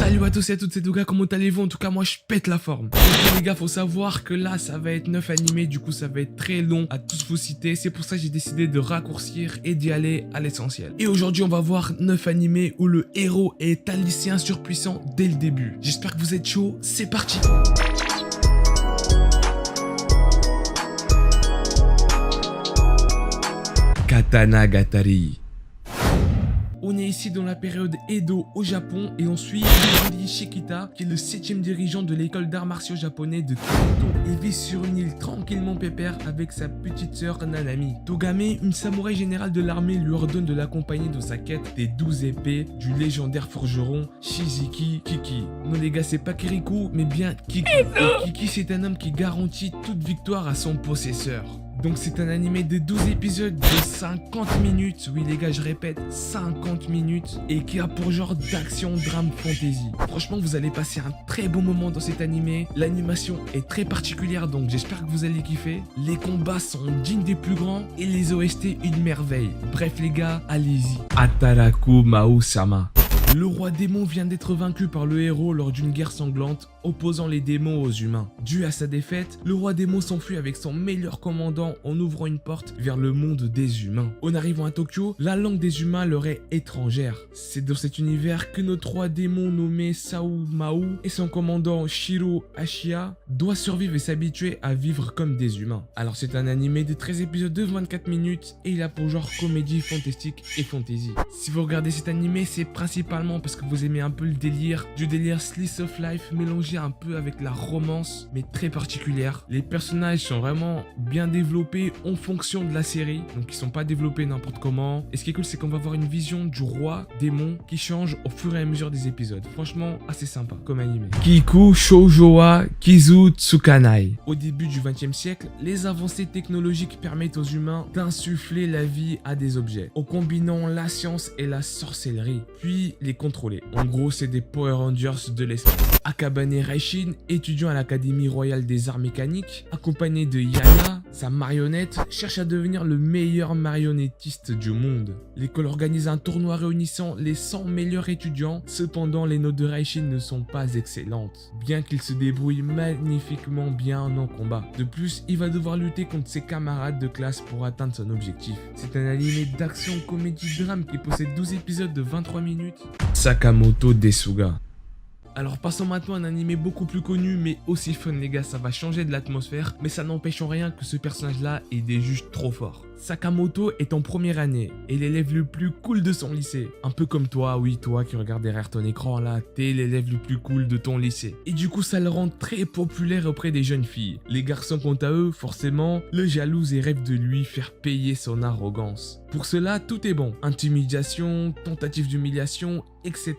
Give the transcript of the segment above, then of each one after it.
Salut à tous et à toutes, c'est Douga, comment allez-vous? En tout cas moi je pète la forme. Donc, les gars, faut savoir que là ça va être 9 animés, du coup ça va être très long à tous vous citer. C'est pour ça que j'ai décidé de raccourcir et d'y aller à l'essentiel. Et aujourd'hui on va voir 9 animés où le héros est un lycéen surpuissant dès le début. J'espère que vous êtes chaud, c'est parti. Katanagatari. On est ici dans la période Edo au Japon et on suit Hiroji Shikita qui est le 7e dirigeant de l'école d'arts martiaux japonais de Kyoto. Il vit sur une île tranquillement pépère avec sa petite sœur Nanami. Togame, une samouraï générale de l'armée, lui ordonne de l'accompagner dans sa quête des 12 épées du légendaire forgeron Shizaki Kiki. Non les gars, c'est pas Kirikou mais bien Kiki. Et Kiki, c'est un homme qui garantit toute victoire à son possesseur. Donc c'est un animé de 12 épisodes de 50 minutes, oui les gars je répète 50 minutes, et qui a pour genre d'action, drame, fantasy. Franchement vous allez passer un très bon moment dans cet animé, l'animation est très particulière donc j'espère que vous allez kiffer. Les combats sont dignes des plus grands et les OST une merveille. Bref les gars, allez-y. Ataraku Mao-sama. Le roi démon vient d'être vaincu par le héros lors d'une guerre sanglante opposant les démons aux humains. Dû à sa défaite, le roi démon s'enfuit avec son meilleur commandant en ouvrant une porte vers le monde des humains. En arrivant à Tokyo, la langue des humains leur est étrangère. C'est dans cet univers que notre roi démon nommé Sao Mao et son commandant Shiro Ashiya doivent survivre et s'habituer à vivre comme des humains. Alors c'est un animé de 13 épisodes de 24 minutes et il a pour genre comédie, fantastique et fantasy. Si vous regardez cet animé, c'est principalement parce que vous aimez un peu le délire, du délire slice of life mélangé un peu avec la romance, mais très particulière. Les personnages sont vraiment bien développés en fonction de la série, donc ils sont pas développés n'importe comment. Et ce qui est cool, c'est qu'on va avoir une vision du roi démon qui change au fur et à mesure des épisodes. Franchement, assez sympa comme animé. Kiku Shoujowa Kizu Tsukanai. Au début du XXe siècle, les avancées technologiques permettent aux humains d'insuffler la vie à des objets, en combinant la science et la sorcellerie, puis les contrôler. En gros, c'est des Power Rangers de l'espace. Akabane Raishin, étudiant à l'Académie royale des arts mécaniques, accompagné de Yana, sa marionnette, cherche à devenir le meilleur marionnettiste du monde. L'école organise un tournoi réunissant les 100 meilleurs étudiants, cependant les notes de Raishin ne sont pas excellentes, bien qu'il se débrouille magnifiquement bien en combat. De plus, il va devoir lutter contre ses camarades de classe pour atteindre son objectif. C'est un animé d'action, comédie, drame qui possède 12 épisodes de 23 minutes. Sakamoto Desuga. Alors passons maintenant à un animé beaucoup plus connu mais aussi fun les gars, ça va changer de l'atmosphère mais ça n'empêche en rien que ce personnage là est des juges trop forts. Sakamoto est en première année et l'élève le plus cool de son lycée. Un peu comme toi, oui toi qui regardes derrière ton écran là, t'es l'élève le plus cool de ton lycée. Et du coup ça le rend très populaire auprès des jeunes filles. Les garçons quant à eux, forcément, le jalousent et rêvent de lui faire payer son arrogance. Pour cela, tout est bon. Intimidation, tentative d'humiliation, etc.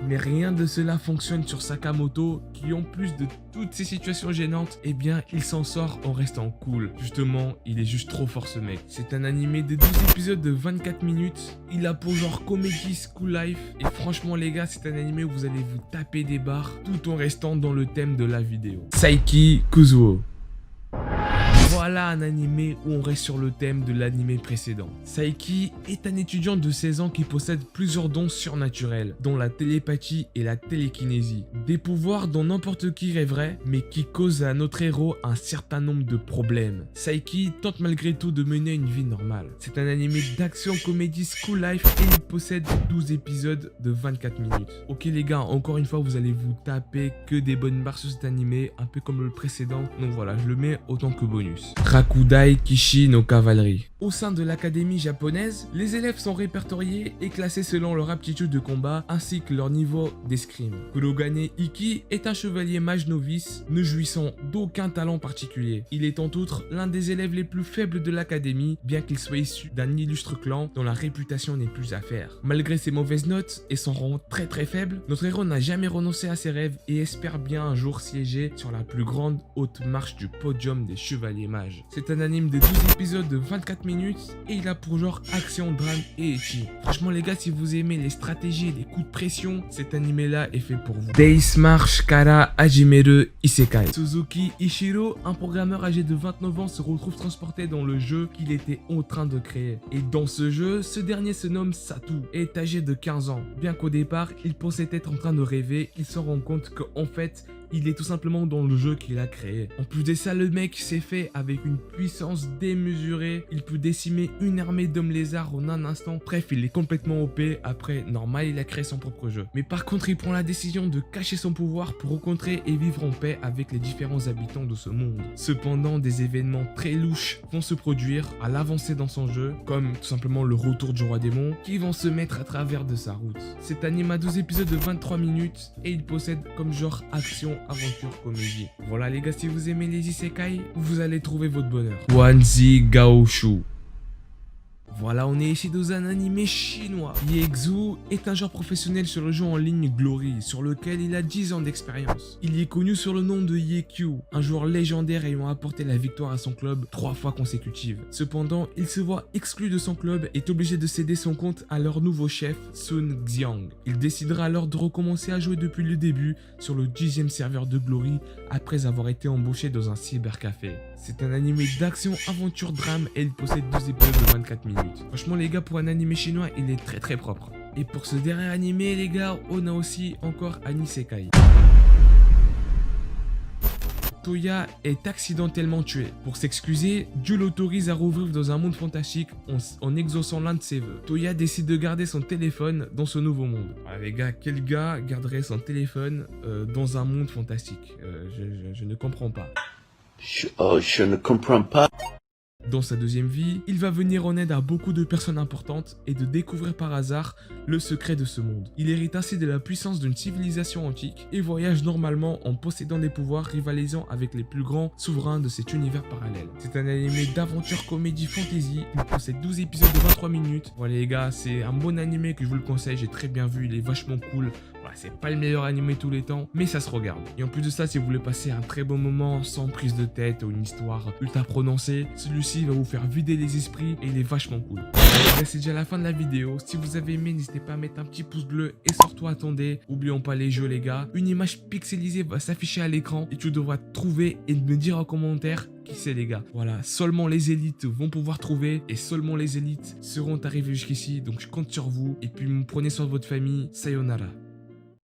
Mais rien de cela fonctionne sur Sakamoto qui en plus de toutes ces situations gênantes, eh bien il s'en sort en restant cool. Justement, il est juste trop fort ce mec. C'est un animé de 12 épisodes de 24 minutes. Il a pour genre comédie school life. Et franchement les gars, c'est un animé où vous allez vous taper des barres tout en restant dans le thème de la vidéo. Saiki Kuzuo. Voilà un animé où on reste sur le thème de l'animé précédent. Saiki est un étudiant de 16 ans qui possède plusieurs dons surnaturels, dont la télépathie et la télékinésie. Des pouvoirs dont n'importe qui rêverait, mais qui causent à notre héros un certain nombre de problèmes. Saiki tente malgré tout de mener une vie normale. C'est un animé d'action, comédie, school life et il possède 12 épisodes de 24 minutes. Ok les gars, encore une fois vous allez vous taper que des bonnes barres sur cet animé, un peu comme le précédent, donc voilà, je le mets autant que bonus. Rakudai Kishi no Cavalerie. Au sein de l'académie japonaise, les élèves sont répertoriés et classés selon leur aptitude de combat ainsi que leur niveau d'escrime. Kurogane Iki est un chevalier mage novice ne jouissant d'aucun talent particulier. Il est en outre l'un des élèves les plus faibles de l'académie, bien qu'il soit issu d'un illustre clan dont la réputation n'est plus à faire. Malgré ses mauvaises notes et son rang très faible, notre héros n'a jamais renoncé à ses rêves et espère bien un jour siéger sur la plus grande haute marche du podium des chevaliers mages. images. C'est un anime de 12 épisodes de 24 minutes et il a pour genre action, drame et ecchi. Franchement les gars, si vous aimez les stratégies et les coups de pression, cet animé là est fait pour vous. Deismar Shikara Hajimeru Isekai. Suzuki Ishiro, un programmeur âgé de 29 ans, se retrouve transporté dans le jeu qu'il était en train de créer. Et dans ce jeu, ce dernier se nomme Satu et est âgé de 15 ans. Bien qu'au départ, il pensait être en train de rêver, il se rend compte qu'en fait, il est tout simplement dans le jeu qu'il a créé. En plus de ça, le mec s'est fait avec une puissance démesurée. Il peut décimer une armée d'hommes lézards en un instant. Bref, il est complètement OP. Après, normal, il a créé son propre jeu. Mais par contre, il prend la décision de cacher son pouvoir pour rencontrer et vivre en paix avec les différents habitants de ce monde. Cependant, des événements très louches vont se produire à l'avancée dans son jeu, comme tout simplement le retour du roi démon, qui vont se mettre à travers de sa route. Cet anime a 12 épisodes de 23 minutes et il possède comme genre action, aventure, comédie. Voilà les gars, si vous aimez les isekai, vous allez trouver votre bonheur. Wanzi Gaoshu. Voilà, on est ici dans un animé chinois. Yexu est un joueur professionnel sur le jeu en ligne Glory, sur lequel il a 10 ans d'expérience. Il est connu sur le nom de Yekyu, un joueur légendaire ayant apporté la victoire à son club 3 fois consécutives. Cependant, il se voit exclu de son club et est obligé de céder son compte à leur nouveau chef, Sun Xiang. Il décidera alors de recommencer à jouer depuis le début sur le 10e serveur de Glory après avoir été embauché dans un cybercafé. C'est un animé d'action, aventure, drame et il possède 12 épisodes de 24 minutes. Franchement les gars, pour un animé chinois, il est très propre. Et pour ce dernier animé les gars, on a aussi encore un isekai. Toya est accidentellement tué. Pour s'excuser, Dieu l'autorise à revivre dans un monde fantastique en exaucant l'un de ses vœux. Toya décide de garder son téléphone dans ce nouveau monde. Voilà les gars, quel gars garderait son téléphone dans un monde fantastique? Je ne comprends pas. Je ne comprends pas. Dans sa deuxième vie, il va venir en aide à beaucoup de personnes importantes et de découvrir par hasard le secret de ce monde. Il hérite ainsi de la puissance d'une civilisation antique et voyage normalement en possédant des pouvoirs rivalisant avec les plus grands souverains de cet univers parallèle. C'est un animé d'aventure, comédie, fantasy. Il possède 12 épisodes de 23 minutes. Voilà les gars, c'est un bon animé que je vous le conseille, j'ai très bien vu, il est vachement cool. Voilà, c'est pas le meilleur animé tous les temps, mais ça se regarde. Et en plus de ça, si vous voulez passer un très bon moment sans prise de tête ou une histoire ultra prononcée, celui-ci va vous faire vider les esprits et il est vachement cool. Voilà, c'est déjà la fin de la vidéo. Si vous avez aimé, n'hésitez pas à mettre un petit pouce bleu et surtout attendez, oublions pas les jeux les gars. Une image pixelisée va s'afficher à l'écran et tu devras trouver et me dire en commentaire qui c'est les gars. Voilà, seulement les élites vont pouvoir trouver et seulement les élites seront arrivés jusqu'ici. Donc je compte sur vous et puis prenez soin de votre famille. Sayonara.